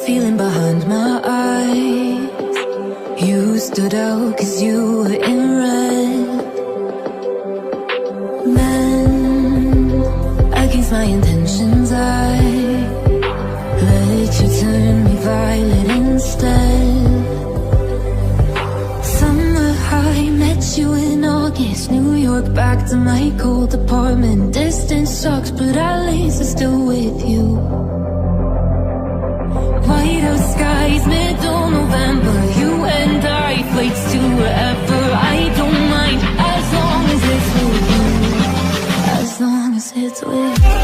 feeling behind my eyes. You stood out 'cause you were in red. Men against my intentions, I let you turn me violet instead. Summer high, met you in August. New York, back to my cold apartment. Distance sucks, but at least I'm still with you. Whiteout skies, middle November. You and I, flights to wherever. I don't mind, as long as it's with you. As long as it's with you.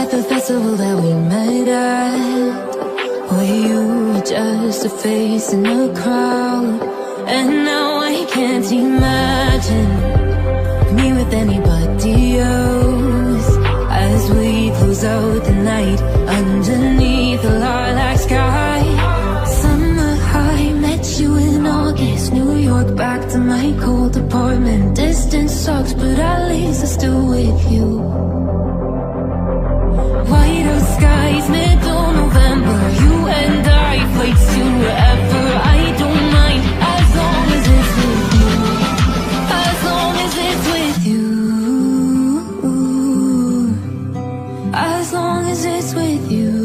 At the festival that we met at, where you were just a face in the crowd. And now I can't imagine me with anybody else, as we close out the night underneath the lilac sky. Summer high, met you in August. New York, back to my cold apartment. Distance sucks, but at least I'm still with you. Whiteout skies, middle November. You and I, flights to wherever. I don't mind, as long as it's with you. As long as it's with you. As long as it's with you.